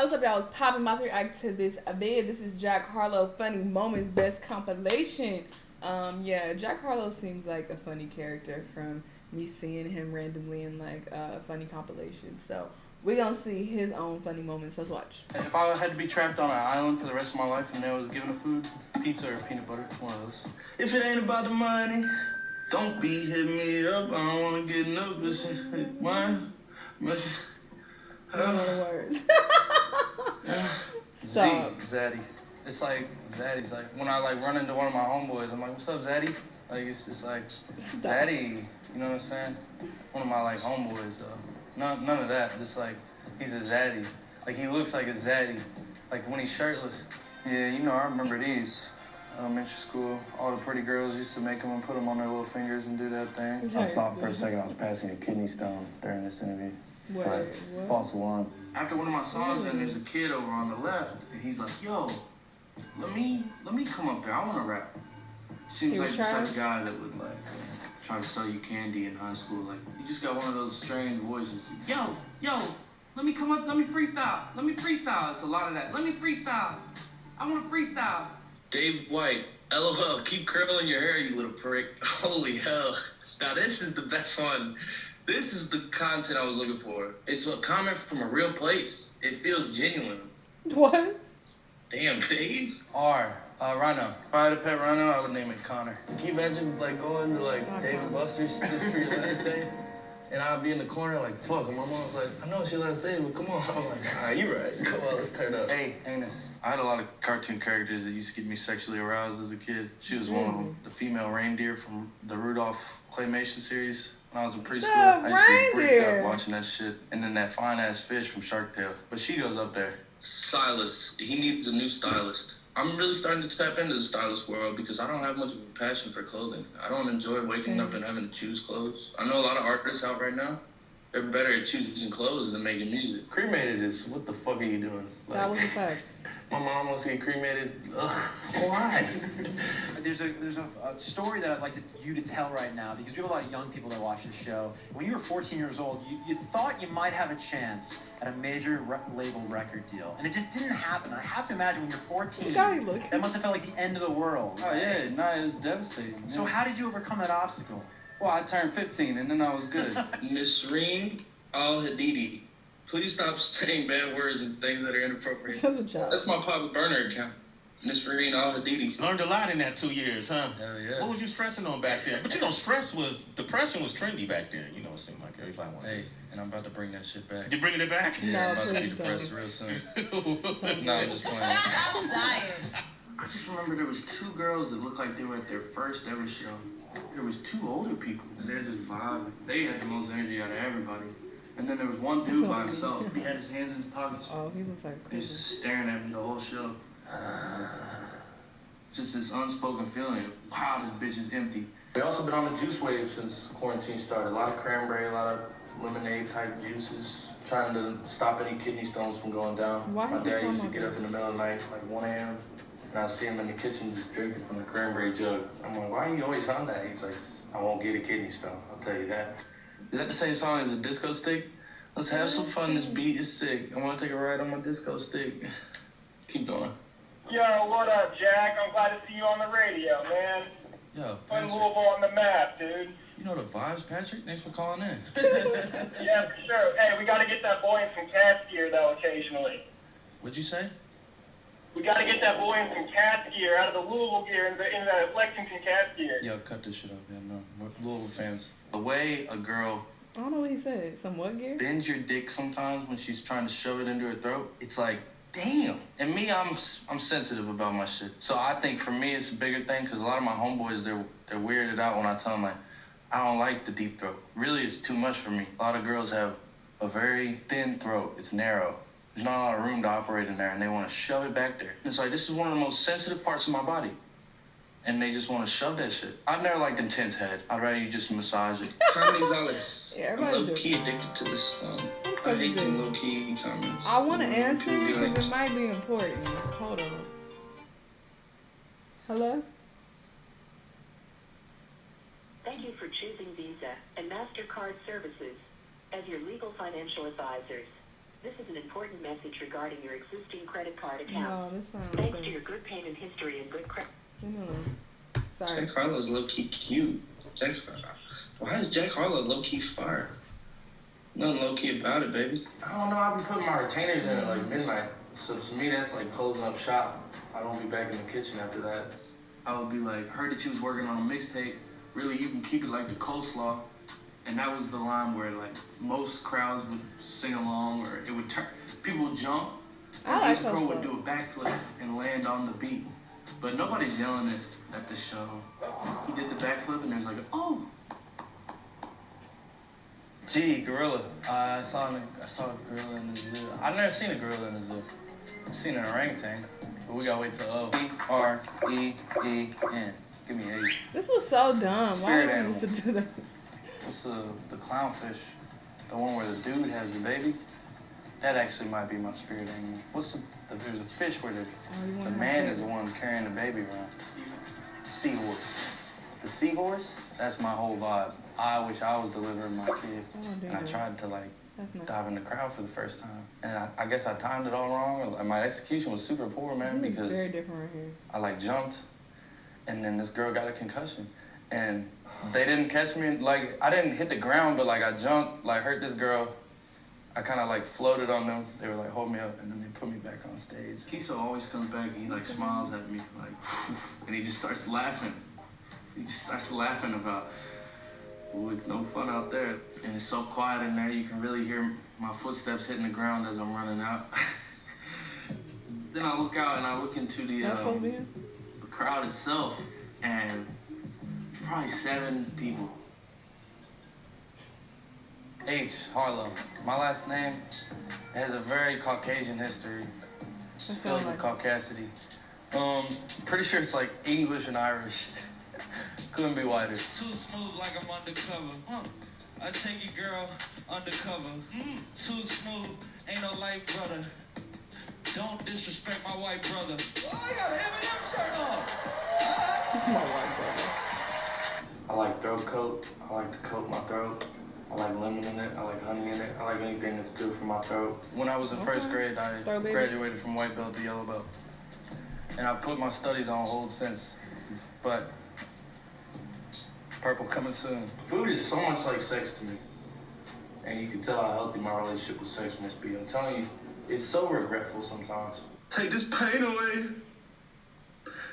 What's up, y'all? It's popping. About to react to this vid. This is Jack Harlow Funny Moments Best Compilation. Yeah, Jack Harlow seems like a funny character from me seeing him randomly in like funny compilations. So we're gonna see his own funny moments. Let's watch. If I had to be trapped on an island for the rest of my life and I was given a food, pizza or peanut butter, one of those. If it ain't about the money, don't be hitting me up. I don't wanna get nervous. One, words. Stop. Zaddy. It's like Zaddy's like when I like run into one of my homeboys, I'm like, "What's up, Zaddy?" Like it's just like Zaddy. You know what I'm saying? One of my like homeboys though. None of that. Just like he's a Zaddy. Like he looks like a Zaddy. Like when he's shirtless. Yeah, you know I remember these. Elementary school, all the pretty girls used to make them and put them on their little fingers and do that thing. I thought for a second I was passing a kidney stone during this interview. What? False alarm. After one of my songs, and there's a kid over on the left, and he's like, "Yo, let me come up there. I want to rap." Seems like the type of guy that would like try to sell you candy in high school. Like you just got one of those strange voices. Yo, let me come up. Let me freestyle. It's a lot of that. Let me freestyle. I want to freestyle. Dave White, LOL. Keep curling your hair, you little prick. Holy hell! Now this is the best one. This is the content I was looking for. It's a comment from a real place. It feels genuine. What? Damn, Dave. Rhino. If I had a pet rhino, I would name it Connor. Can you imagine like going to like Dave and Buster's just for your last day? And I'd be in the corner like, fuck. And my mom was like, I know it's your last day, but come on. I'm like, all right, you right. Come on, let's turn up. Hey, I had a lot of cartoon characters that used to get me sexually aroused as a kid. She was one of them. The female reindeer from the Rudolph claymation series. When I was in preschool, I used to get bricked up watching that shit. And then that fine-ass fish from Shark Tale. But she goes up there. Silas. He needs a new stylist. I'm really starting to tap into the stylist world because I don't have much of a passion for clothing. I don't enjoy waking up and having to choose clothes. I know a lot of artists out right now. They're better at choosing clothes than making music. Cremated is, what the fuck are you doing? Like, that was a fact. My mom wants to get cremated. Ugh, why? There's a story that I'd like you to tell right now because we have a lot of young people that watch this show. When you were 14 years old, you thought you might have a chance at a major label record deal, and it just didn't happen. I have to imagine when you're 14, that must have felt like the end of the world. Oh yeah, no, it was devastating. So how did you overcome that obstacle? Well, I turned 15 and then I was good. Nisreen Al-Hadidi. Please stop saying bad words and things that are inappropriate. That's my pop's burner account. Nisreen Al-Hadidi. Learned a lot in that 2 years, huh? Hell yeah. What was you stressing on back then? But you know, depression was trendy back then. You know, it seemed like everybody wanted. Hey, and I'm about to bring that shit back. You bringing it back? Yeah, I'm about to be depressed real soon. No, I'm just playing. I'm dying. I just remember there was two girls that looked like they were at their first ever show. There was two older people. They're just vibing. They had the most energy out of everybody. And then there was one dude by himself. He had his hands in his pockets. Oh, he looks like he was just staring at me the whole show. Just this unspoken feeling of, wow, this bitch is empty. We also been on the juice wave since quarantine started. A lot of cranberry, a lot of lemonade type juices. Trying to stop any kidney stones from going down. My dad used to get up in the middle of the night, like 1 a.m. And I see him in the kitchen just drinking from the cranberry jug. I'm like, why are you always on that? He's like, I won't get a kidney stone, I'll tell you that. Is that the same song as a disco stick? Let's have some fun, this beat is sick. I want to take a ride on my disco stick. Keep going. Yo, what up, Jack? I'm glad to see you on the radio, man. Yo, Put Louisville on the map, dude. You know the vibes, Patrick? Thanks for calling in. Yeah, for sure. Hey, we got to get that boy in some cat gear, though, occasionally. What'd you say? We got to get that boy in some cat gear, out of the Louisville gear, into the Lexington cat gear. Yo, cut this shit up, man. No, we're Louisville fans. The way a girl... I don't know what he said. Some what gear? Bends your dick sometimes when she's trying to shove it into her throat. It's like, damn. And me, I'm sensitive about my shit. So I think for me, it's a bigger thing because a lot of my homeboys, they're weirded out when I tell them, like, I don't like the deep throat. Really, it's too much for me. A lot of girls have a very thin throat. It's narrow. There's not a lot of room to operate in there, and they want to shove it back there. And it's like, this is one of the most sensitive parts of my body. And they just want to shove that shit. I've never liked intense head. I'd rather you just massage it. Carmen Gonzalez. Yeah, I'm low-key addicted to this song. I hate the low-key comments. I want to answer because it might be important. Hold on. Hello? Thank you for choosing Visa and MasterCard services as your legal financial advisors. This is an important message regarding your existing credit card account. No, this sounds Thanks to your good payment history and good credit. Sorry. Jack Harlow's low-key cute. Why is Jack Harlow low-key fire? Nothing low-key about it, baby. I don't know, I've been putting my retainers in at like midnight. So to me, that's like closing up shop. I don't be back in the kitchen after that. I would be like, heard that you was working on a mixtape. Really, you can keep it like the coleslaw. And that was the line where like most crowds would sing along, or it would turn, people would jump. And this pro would do a backflip and land on the beat. But nobody's yelling it at the show. He did the backflip and there's like, oh. Gee, gorilla. I saw a gorilla in the zoo. I've never seen a gorilla in the zoo. I've seen an orangutan, but we gotta wait till O. E-R-E-E-N. Give me 8. This was so dumb. Spirit Why animal. would we used to do this? What's the clownfish? The one where the dude has the baby? That actually might be my spirit animal. There's a fish where the man is the one carrying the baby around. Seahorse. The seahorse? That's my whole vibe. I wish I was delivering my kid. And I tried to like dive in the crowd for the first time. And I guess I timed it all wrong. My execution was super poor, man, because very different right here. I like jumped and then this girl got a concussion. And they didn't catch me, like, I didn't hit the ground, but like I jumped, like hurt this girl. I kind of like floated on them. They were like, hold me up, and then they put me back on stage. Kiso always comes back and he like smiles at me, like, and he just starts laughing. He just starts laughing about, oh, it's no fun out there. And it's so quiet in there, you can really hear my footsteps hitting the ground as I'm running out. Then I look out and I look into the crowd itself, and probably 7 people. H. Harlow. My last name has a very Caucasian history. It's filled with caucasity. Pretty sure it's like English and Irish. Couldn't be wider. Too smooth like I'm undercover. I take your girl undercover. Too smooth, ain't no light brother. Don't disrespect my white brother. Oh, I got an Eminem shirt on. My white brother. I like throat coat. I like to coat my throat. I like lemon in it. I like honey in it. I like anything that's good for my throat. When I was in first grade, I graduated from white belt to yellow belt. And I've put my studies on hold since. But purple coming soon. Food is so much like sex to me. And you can tell how healthy my relationship with sex must be. I'm telling you, it's so regretful sometimes. Take this pain away.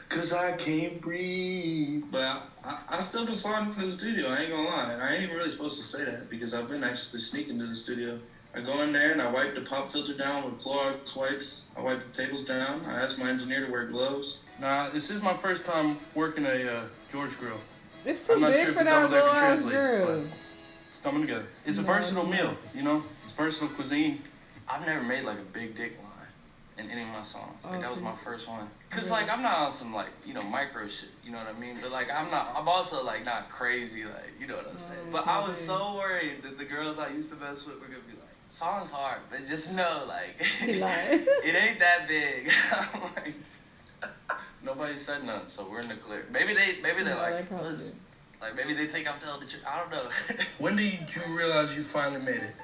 Cause I can't breathe. But I still been sliding into the studio, I ain't gonna lie. I ain't even really supposed to say that because I've been actually sneaking to the studio. I go in there and I wipe the pop filter down with Clorox wipes. I wipe the tables down. I ask my engineer to wear gloves. Nah, this is my first time working a George grill. It's too big for that little ass grill. It's coming together. It's a versatile meal, you know? It's versatile cuisine. I've never made like a big dick line in any of my songs. Like that was my first one. Cause like I'm not on some like, you know, micro shit, you know what I mean? But like I'm also like not crazy, like, you know what I'm saying? But I was so worried that the girls I used to mess with were gonna be like, song's hard, but just know like it ain't that big. I'm like, nobody said nothing, so we're in the clear. Maybe they're like, maybe they think I'm telling the truth. I don't know. When did you realize you finally made it?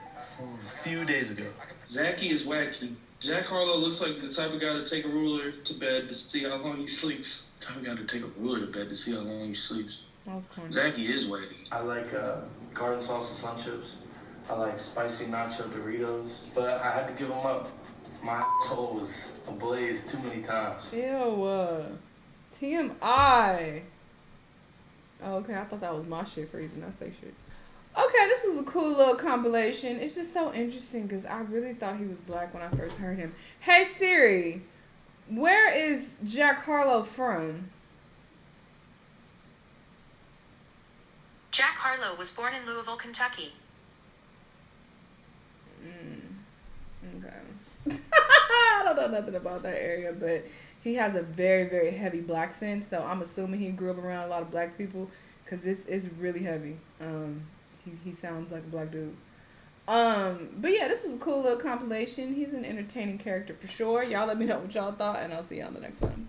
A few days ago. Zachy is wacky. Jack Harlow looks like the type of guy to take a ruler to bed to see how long he sleeps. Type of guy to take a ruler to bed to see how long he sleeps. That was corny. Zachy is wacky. I like garden salsa sun chips. I like spicy nacho Doritos. But I had to give them up. My soul was ablaze too many times. Ew. TMI. Oh, okay, I thought that was my shit freezing. That's their shit. Okay, this was a cool little compilation. It's just so interesting because I really thought he was black when I first heard him. Hey Siri, where is Jack Harlow from? Jack Harlow was born in Louisville, Kentucky. Okay. I don't know nothing about that area, but he has a very, very heavy black scent, so I'm assuming he grew up around a lot of black people because it's really heavy. He sounds like a black dude. But yeah, this was a cool little compilation. He's an entertaining character for sure. Y'all let me know what y'all thought, and I'll see y'all on the next one.